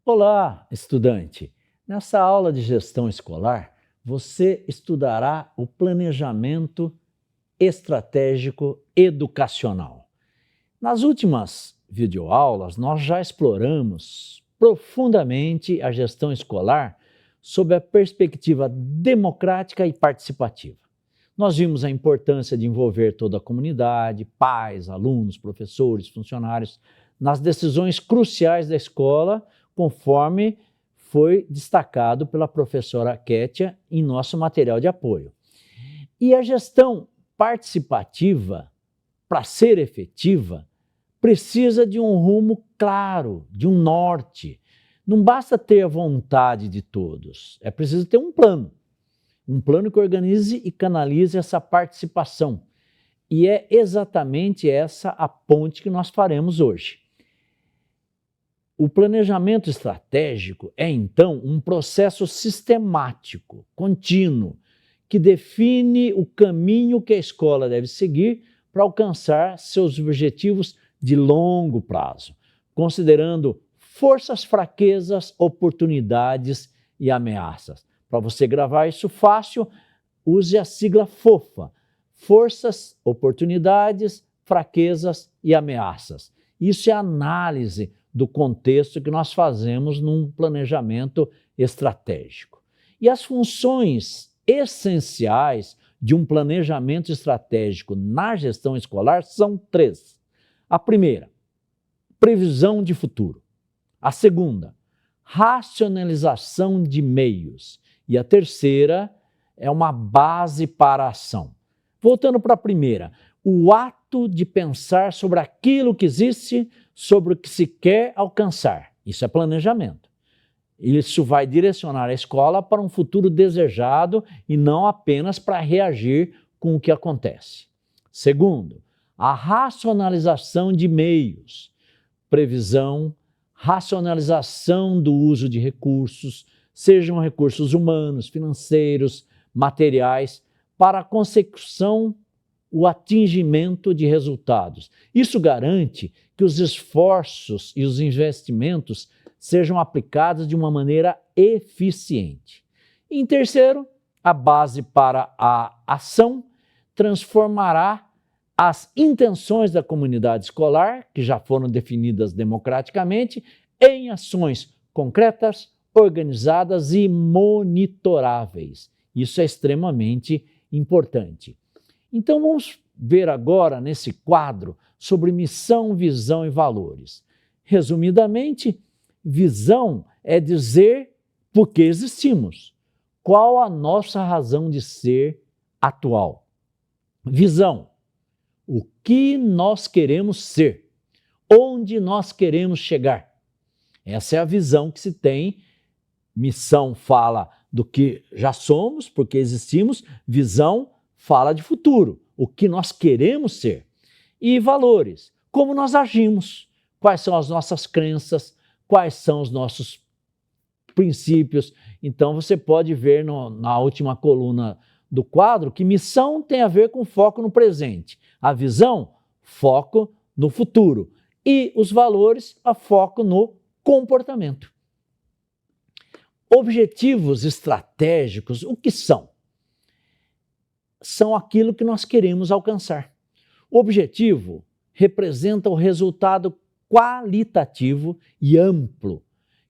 Olá, estudante! Nessa aula de gestão escolar, você estudará o planejamento estratégico educacional. Nas últimas videoaulas, nós já exploramos profundamente a gestão escolar sob a perspectiva democrática e participativa. Nós vimos a importância de envolver toda a comunidade, pais, alunos, professores, funcionários, nas decisões cruciais da escola, conforme foi destacado pela professora Kétia em nosso material de apoio. E a gestão participativa, para ser efetiva, precisa de um rumo claro, de um norte. Não basta ter a vontade de todos, é preciso ter um plano que organize e canalize essa participação. E é exatamente essa a ponte que nós faremos hoje. O planejamento estratégico é, então, um processo sistemático, contínuo, que define o caminho que a escola deve seguir para alcançar seus objetivos de longo prazo, considerando forças, fraquezas, oportunidades e ameaças. Para você gravar isso fácil, use a sigla FOFA: forças, oportunidades, fraquezas e ameaças. Isso é análise do contexto que nós fazemos num planejamento estratégico. E as funções essenciais de um planejamento estratégico na gestão escolar são três. A primeira, previsão de futuro. A segunda, racionalização de meios. E a terceira é uma base para a ação. Voltando para a primeira, o ato de pensar sobre aquilo que existe, sobre o que se quer alcançar. Isso é planejamento. Isso vai direcionar a escola para um futuro desejado e não apenas para reagir com o que acontece. Segundo, a racionalização de meios. Previsão, racionalização do uso de recursos, sejam recursos humanos, financeiros, materiais, para a consecução, o atingimento de resultados. Isso garante que os esforços e os investimentos sejam aplicados de uma maneira eficiente. E, em terceiro, a base para a ação transformará as intenções da comunidade escolar, que já foram definidas democraticamente, em ações concretas, organizadas e monitoráveis. Isso é extremamente importante. Então vamos ver agora nesse quadro sobre missão, visão e valores. Resumidamente, visão é dizer por que existimos, qual a nossa razão de ser atual. Visão, o que nós queremos ser, onde nós queremos chegar. Essa é a visão que se tem. Missão fala do que já somos, porque existimos. Visão fala de futuro, o que nós queremos ser. E valores, como nós agimos, quais são as nossas crenças, quais são os nossos princípios. Então você pode ver na última coluna do quadro que missão tem a ver com foco no presente. A visão, foco no futuro. E os valores, a foco no comportamento. Objetivos estratégicos, o que são? São aquilo que nós queremos alcançar. O objetivo representa o resultado qualitativo e amplo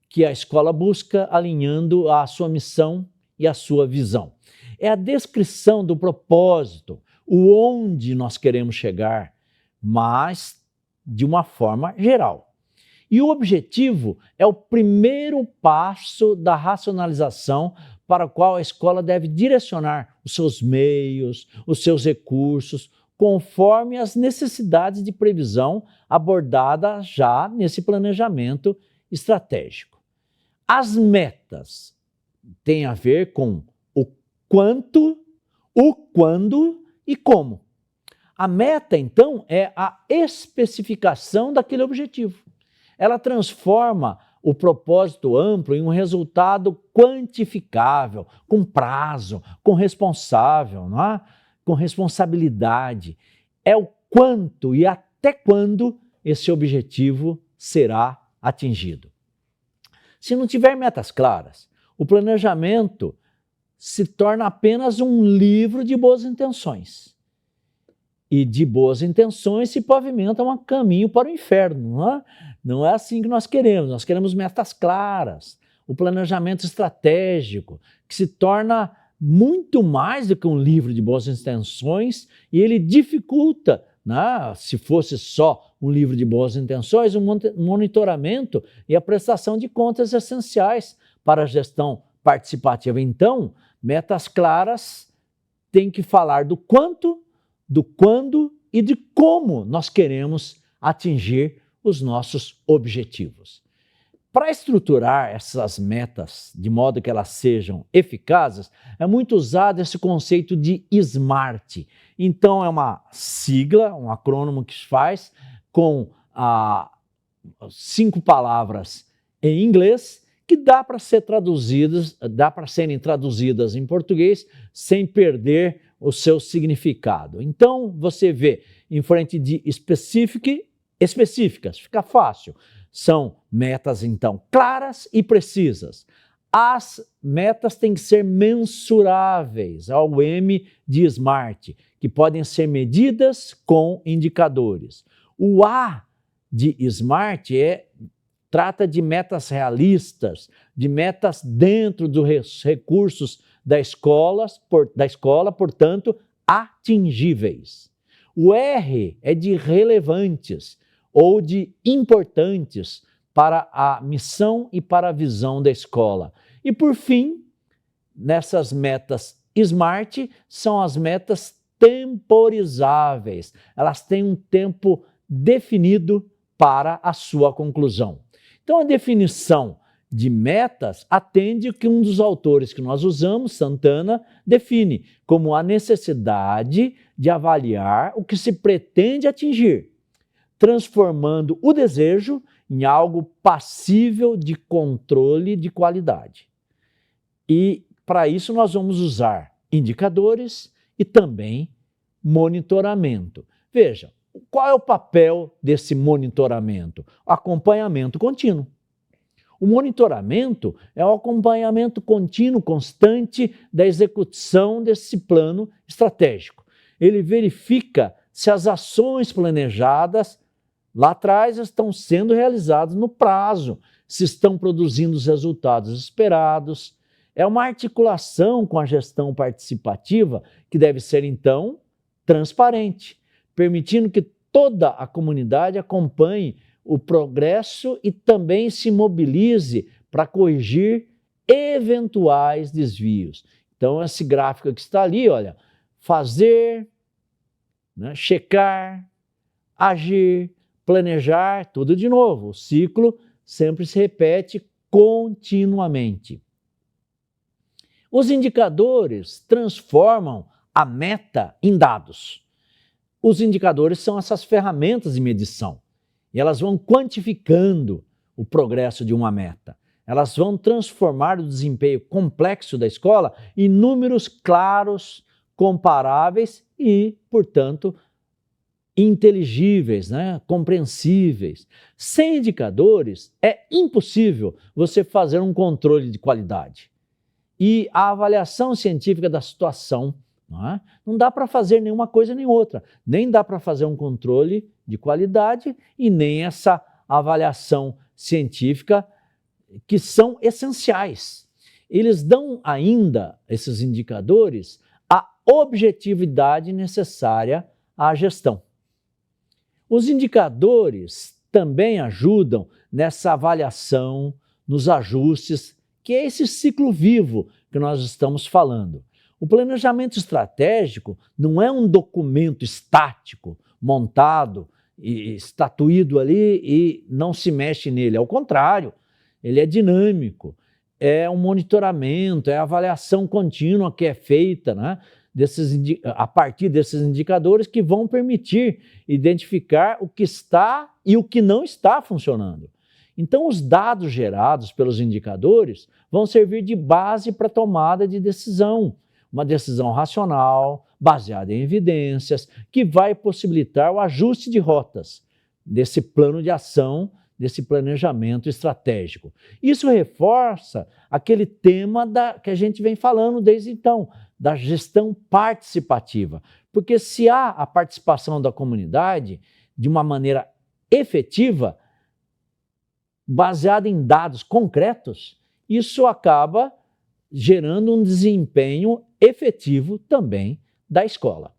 que a escola busca, alinhando a sua missão e a sua visão. É a descrição do propósito, o onde nós queremos chegar, mas de uma forma geral. E o objetivo é o primeiro passo da racionalização para o qual a escola deve direcionar os seus meios, os seus recursos, conforme as necessidades de previsão abordadas já nesse planejamento estratégico. As metas têm a ver com o quanto, o quando e como. A meta, então, é a especificação daquele objetivo. Ela transforma o propósito amplo em um resultado quantificável, com prazo, com responsável, não é? com responsabilidade. É o quanto e até quando esse objetivo será atingido. Se não tiver metas claras, o planejamento se torna apenas um livro de boas intenções. E de boas intenções se pavimenta um caminho para o inferno, não é? Não é assim que nós queremos metas claras, o planejamento estratégico, que se torna muito mais do que um livro de boas intenções e ele dificulta, né? Se fosse só um livro de boas intenções, um monitoramento e a prestação de contas essenciais para a gestão participativa. Então, metas claras têm que falar do quanto, do quando e de como nós queremos atingir os nossos objetivos. Para estruturar essas metas de modo que elas sejam eficazes, é muito usado esse conceito de SMART. Então, é uma sigla, um acrônimo que se faz com 5 palavras em inglês que dá para serem traduzidas em português sem perder o seu significado. Então, você vê em frente de específicas, fica fácil. São metas, então, claras e precisas. As metas têm que ser mensuráveis, ao M de SMART, que podem ser medidas com indicadores. O A de SMART trata de metas realistas, de metas dentro dos recursos da escola, portanto, atingíveis. O R é de relevantes ou de importantes para a missão e para a visão da escola. E, por fim, nessas metas SMART, são as metas temporizáveis. Elas têm um tempo definido para a sua conclusão. Então, a definição de metas atende o que um dos autores que nós usamos, Santana, define como a necessidade de avaliar o que se pretende atingir, transformando o desejo em algo passível de controle de qualidade. E, para isso, nós vamos usar indicadores e também monitoramento. Veja, qual é o papel desse monitoramento? Acompanhamento contínuo. O monitoramento é o acompanhamento contínuo, constante da execução desse plano estratégico. Ele verifica se as ações planejadas lá atrás estão sendo realizadas no prazo, se estão produzindo os resultados esperados. É uma articulação com a gestão participativa que deve ser, então, transparente, permitindo que toda a comunidade acompanhe o progresso e também se mobilize para corrigir eventuais desvios. Então, esse gráfico que está ali, olha, fazer, checar, agir, planejar, tudo de novo. O ciclo sempre se repete continuamente. Os indicadores transformam a meta em dados. Os indicadores são essas ferramentas de medição e elas vão quantificando o progresso de uma meta. Elas vão transformar o desempenho complexo da escola em números claros, comparáveis e, portanto, inteligíveis, compreensíveis. Sem indicadores, é impossível você fazer um controle de qualidade. E a avaliação científica da situação, não dá para fazer nenhuma coisa nem outra. Nem dá para fazer um controle de qualidade e nem essa avaliação científica, que são essenciais. Eles dão ainda, esses indicadores, a objetividade necessária à gestão. Os indicadores também ajudam nessa avaliação, nos ajustes, que é esse ciclo vivo que nós estamos falando. O planejamento estratégico não é um documento estático, montado e estatuído ali e não se mexe nele. Ao contrário, ele é dinâmico, é um monitoramento, é a avaliação contínua que é feita, a partir desses indicadores que vão permitir identificar o que está e o que não está funcionando. Então, os dados gerados pelos indicadores vão servir de base para a tomada de decisão, uma decisão racional, baseada em evidências, que vai possibilitar o ajuste de rotas desse plano de ação, desse planejamento estratégico. Isso reforça aquele tema que a gente vem falando desde então, da gestão participativa. Porque se há a participação da comunidade de uma maneira efetiva, baseada em dados concretos, isso acaba gerando um desempenho efetivo também da escola.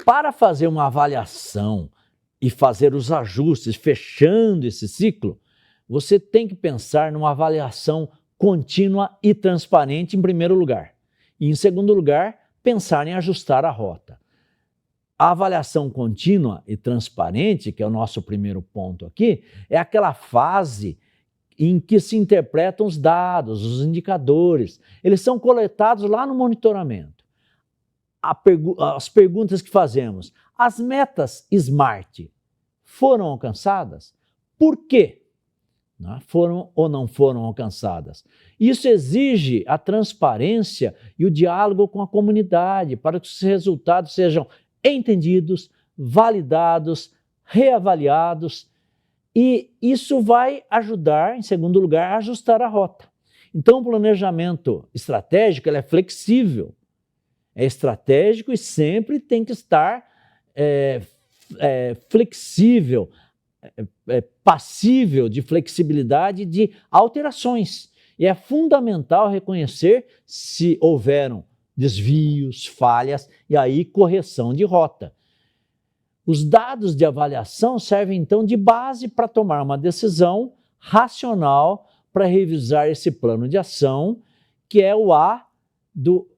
Para fazer uma avaliação e fazer os ajustes, fechando esse ciclo, você tem que pensar numa avaliação contínua e transparente em primeiro lugar. E em segundo lugar, pensar em ajustar a rota. A avaliação contínua e transparente, que é o nosso primeiro ponto aqui, é aquela fase em que se interpretam os dados, os indicadores. Eles são coletados lá no monitoramento. As perguntas que fazemos: as metas SMART foram alcançadas? Por quê? Foram ou não foram alcançadas? Isso exige a transparência e o diálogo com a comunidade para que os resultados sejam entendidos, validados, reavaliados, e isso vai ajudar, em segundo lugar, a ajustar a rota. Então, o planejamento estratégico ele é flexível, é estratégico e sempre tem que estar flexível, passível de flexibilidade de alterações. E é fundamental reconhecer se houveram desvios, falhas, e aí correção de rota. Os dados de avaliação servem então de base para tomar uma decisão racional para revisar esse plano de ação, que é o A do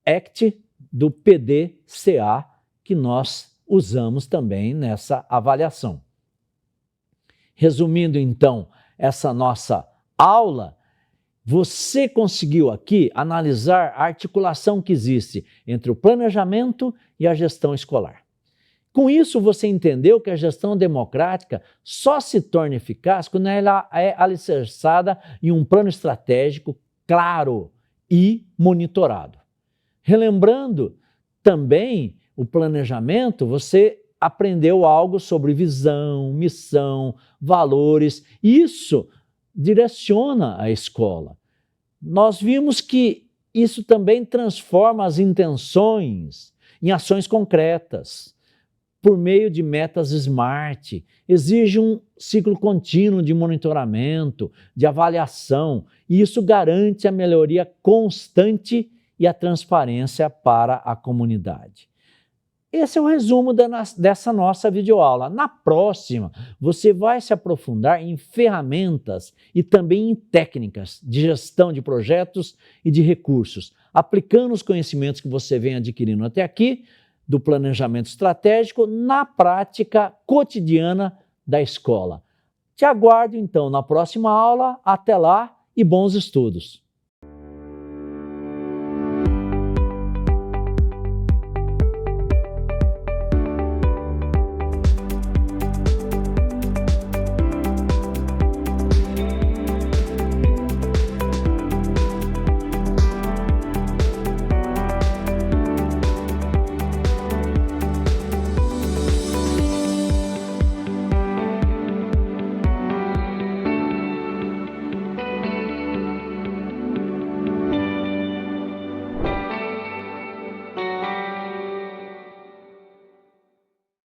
ACT, do PDCA, que nós usamos também nessa avaliação. Resumindo então essa nossa aula, você conseguiu aqui analisar a articulação que existe entre o planejamento e a gestão escolar. Com isso, você entendeu que a gestão democrática só se torna eficaz quando ela é alicerçada em um plano estratégico claro e monitorado. Relembrando também o planejamento, você aprendeu algo sobre visão, missão, valores. Isso direciona a escola. Nós vimos que isso também transforma as intenções em ações concretas, por meio de metas SMART, exige um ciclo contínuo de monitoramento, de avaliação, e isso garante a melhoria constante e a transparência para a comunidade. Esse é o resumo dessa nossa videoaula. Na próxima, você vai se aprofundar em ferramentas e também em técnicas de gestão de projetos e de recursos, aplicando os conhecimentos que você vem adquirindo até aqui do planejamento estratégico na prática cotidiana da escola. Te aguardo então na próxima aula. Até lá e bons estudos!